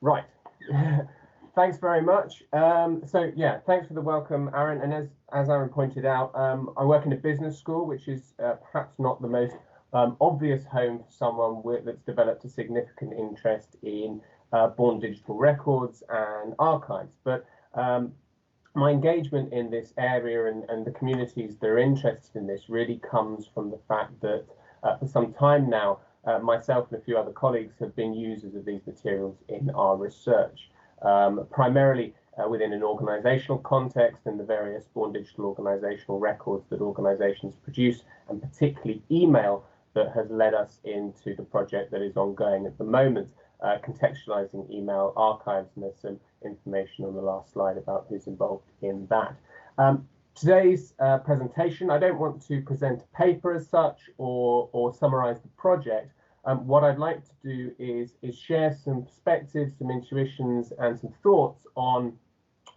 Right. Thanks very much. So yeah, thanks for the welcome, Aaron. And as Aaron pointed out, I work in a business school, which is perhaps not the most obvious home for someone that's developed a significant interest in born digital records and archives. But my engagement in this area and the communities that are interested in this really comes from the fact that for some time now, myself and a few other colleagues have been users of these materials in our research, primarily within an organizational context and the various born digital organizational records that organizations produce, and particularly email that has led us into the project that is ongoing at the moment, contextualizing email archives, and there's some information on the last slide about who's involved in that. Today's presentation, I don't want to present a paper as such or summarize the project. What I'd like to do is share some perspectives, some intuitions, and some thoughts on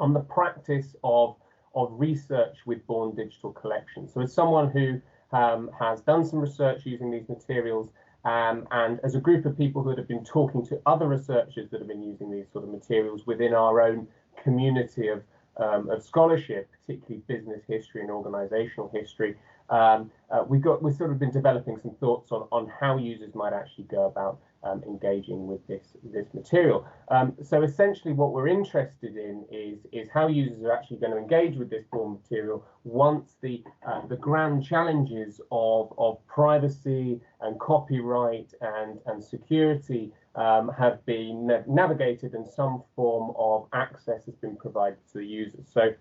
the practice of research with born digital collections. So as someone who has done some research using these materials, and as a group of people that have been talking to other researchers that have been using these sort of materials within our own community of scholarship, particularly business history and organizational history, we've sort of been developing some thoughts on how users might actually go about engaging with this material. So essentially what we're interested in is how users are actually going to engage with this born material once the grand challenges of privacy and copyright and security have been navigated and some form of access has been provided to the users. So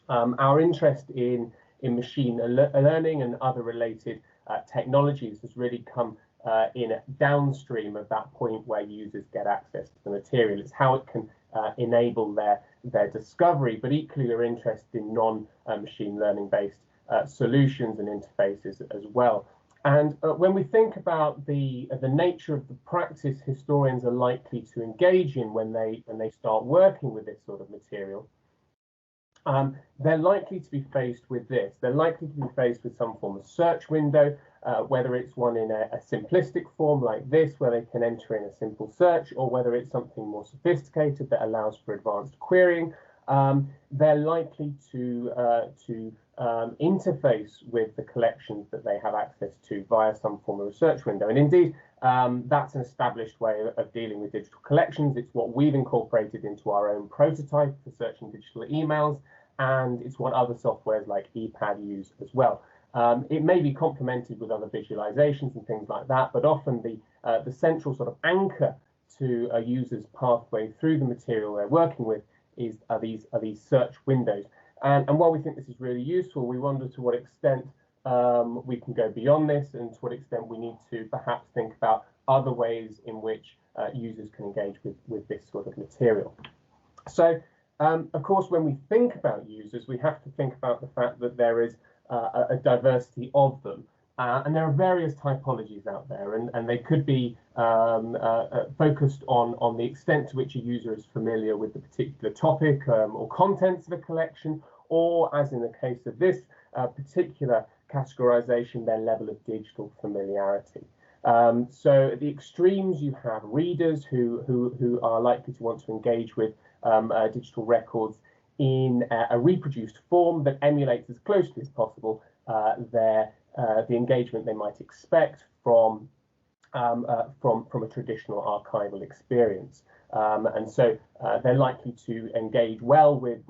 our interest in machine learning and other related technologies has really come in downstream of that point where users get access to the material. It's how it can enable their discovery, but equally we're interested in non-machine learning based solutions and interfaces as well. And when we think about the nature of the practice historians are likely to engage in when they start working with this sort of material, they're likely to be faced with this. They're likely to be faced with some form of search window, whether it's one in a simplistic form like this, where they can enter in a simple search, or whether it's something more sophisticated that allows for advanced querying. They're likely to interface with the collections that they have access to via some form of research window. And indeed, that's an established way of dealing with digital collections. It's what we've incorporated into our own prototype for searching digital emails, and it's what other softwares like ePad use as well. It may be complemented with other visualizations and things like that, but often the central sort of anchor to a user's pathway through the material they're working with are these search windows. And while we think this is really useful, we wonder to what extent we can go beyond this, and to what extent we need to perhaps think about other ways in which users can engage with this sort of material. So, of course, when we think about users, we have to think about the fact that there is a diversity of them. And there are various typologies out there, and they could be focused on the extent to which a user is familiar with the particular topic or contents of a collection, or, as in the case of this particular categorization, their level of digital familiarity. So at the extremes, you have readers who are likely to want to engage with digital records in a reproduced form that emulates as closely as possible the engagement they might expect from a traditional archival experience. And so they're likely to engage well with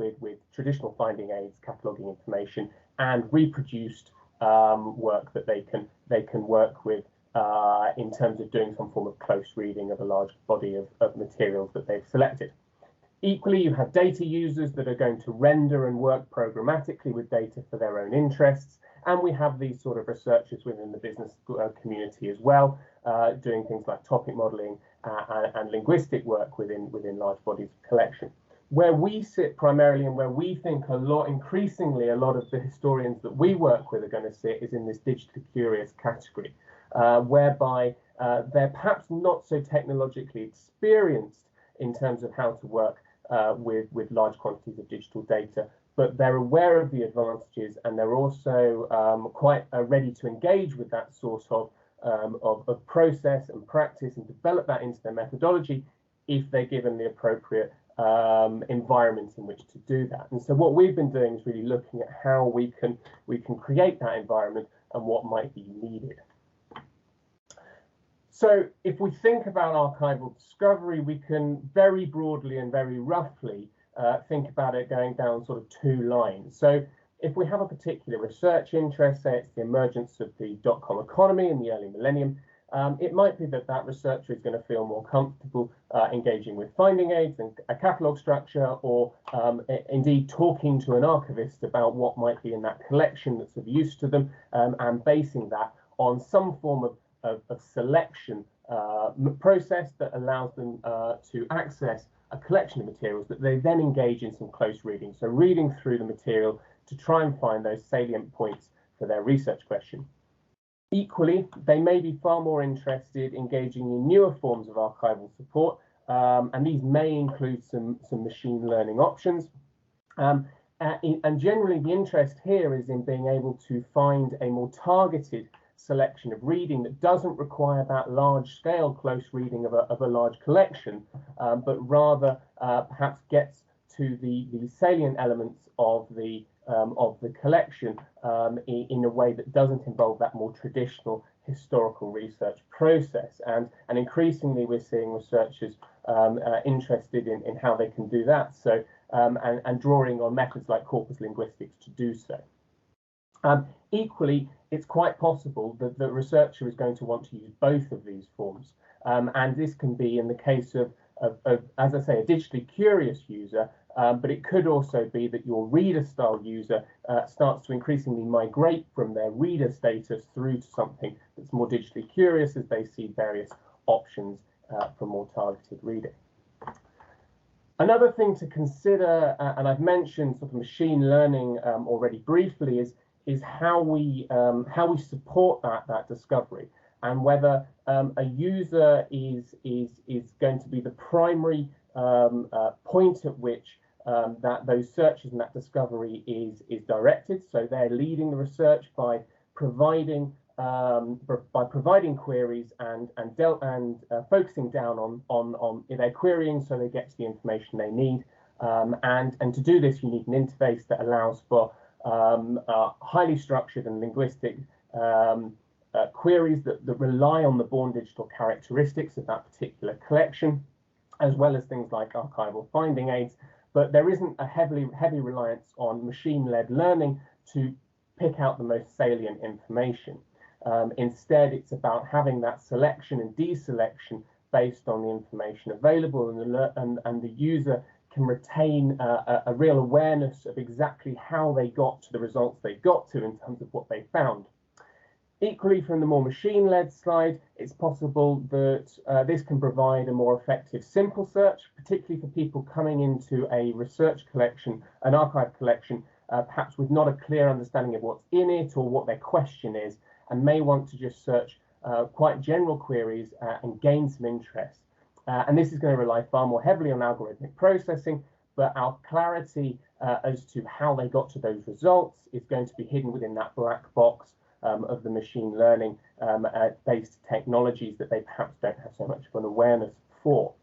traditional finding aids, cataloging information, and reproduced work that they can work with in terms of doing some form of close reading of a large body of materials that they've selected. Equally, you have data users that are going to render and work programmatically with data for their own interests. And we have these sort of researchers within the business community as well, doing things like topic modeling and linguistic work within large bodies of collection. Where we sit primarily, and where we think increasingly a lot of the historians that we work with are going to sit, is in this digitally curious category, whereby they're perhaps not so technologically experienced in terms of how to work with large quantities of digital data, but they're aware of the advantages, and they're also quite ready to engage with that sort of process and practice and develop that into their methodology, if they're given the appropriate environment in which to do that. And so what we've been doing is really looking at how we can create that environment and what might be needed. So if we think about archival discovery, we can very broadly and very roughly think about it going down sort of two lines. So if we have a particular research interest, say it's the emergence of the dot-com economy in the early millennium, it might be that that researcher is going to feel more comfortable engaging with finding aids and a catalogue structure, or indeed talking to an archivist about what might be in that collection that's of use to them, and basing that on some form of selection process that allows them to access a collection of materials that they then engage in some close reading. So reading through the material to try and find those salient points for their research question. Equally, they may be far more interested in engaging in newer forms of archival support, and these may include some machine learning options. And generally, the interest here is in being able to find a more targeted selection of reading that doesn't require that large-scale close reading of a large collection, but rather perhaps gets to the salient elements of the collection in a way that doesn't involve that more traditional historical research process. And increasingly, we're seeing researchers interested in how they can do that. So and drawing on methods like corpus linguistics to do so. Equally, it's quite possible that the researcher is going to want to use both of these forms. And this can be in the case of, as I say, a digitally curious user, but it could also be that your reader style user starts to increasingly migrate from their reader status through to something that's more digitally curious as they see various options for more targeted reading. Another thing to consider, and I've mentioned sort of machine learning already briefly, is how we support that discovery, and whether a user is going to be the primary point at which that those searches and that discovery is directed. So they're leading the research by providing queries and focusing down on their querying, so they get to the information they need. And to do this, you need an interface that allows for highly structured and linguistic queries that rely on the born digital characteristics of that particular collection, as well as things like archival finding aids. But there isn't a heavy reliance on machine-led learning to pick out the most salient information. Instead, it's about having that selection and deselection based on the information available, and the user can retain a real awareness of exactly how they got to the results they got to in terms of what they found. Equally, from the more machine-led side, it's possible that this can provide a more effective simple search, particularly for people coming into a research collection, an archive collection, perhaps with not a clear understanding of what's in it or what their question is, and may want to just search quite general queries and gain some interest. And this is going to rely far more heavily on algorithmic processing, but our clarity as to how they got to those results is going to be hidden within that black box of the machine learning based technologies that they perhaps don't have so much of an awareness for.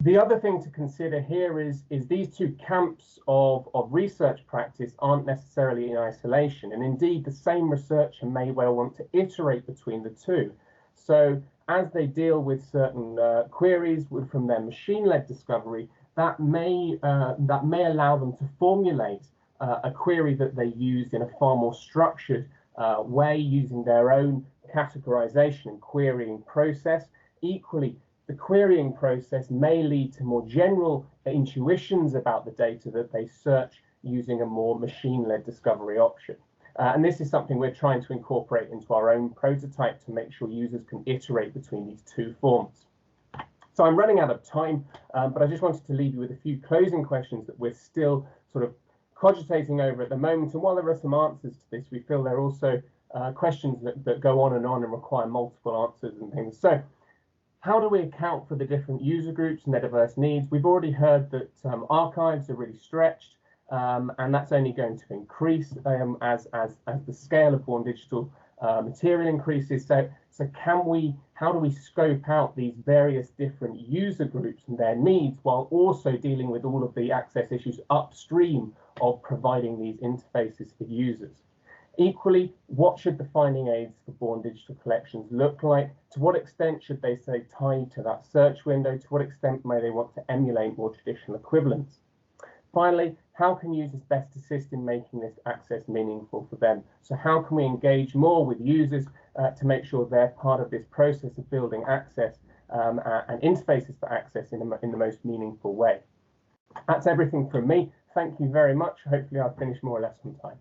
The other thing to consider here is these two camps of research practice aren't necessarily in isolation, and indeed the same researcher may well want to iterate between the two. So as they deal with certain queries from their machine-led discovery, that may allow them to formulate a query that they use in a far more structured way, using their own categorization and querying process. Equally, the querying process may lead to more general intuitions about the data that they search using a more machine-led discovery option. And this is something we're trying to incorporate into our own prototype to make sure users can iterate between these two forms. So I'm running out of time, but I just wanted to leave you with a few closing questions that we're still sort of cogitating over at the moment. And while there are some answers to this, we feel there are also questions that go on and require multiple answers and things. So how do we account for the different user groups and their diverse needs? We've already heard that archives are really stretched, and that's only going to increase as the scale of born digital material increases. So So how do we scope out these various different user groups and their needs while also dealing with all of the access issues upstream of providing these interfaces for users? Equally, what should the finding aids for born digital collections look like? To what extent should they stay tied to that search window? To what extent may they want to emulate more traditional equivalents? Finally, how can users best assist in making this access meaningful for them? So how can we engage more with users to make sure they're part of this process of building access and interfaces for access in the most meaningful way? That's everything from me. Thank you very much. Hopefully I've finished more or less on time.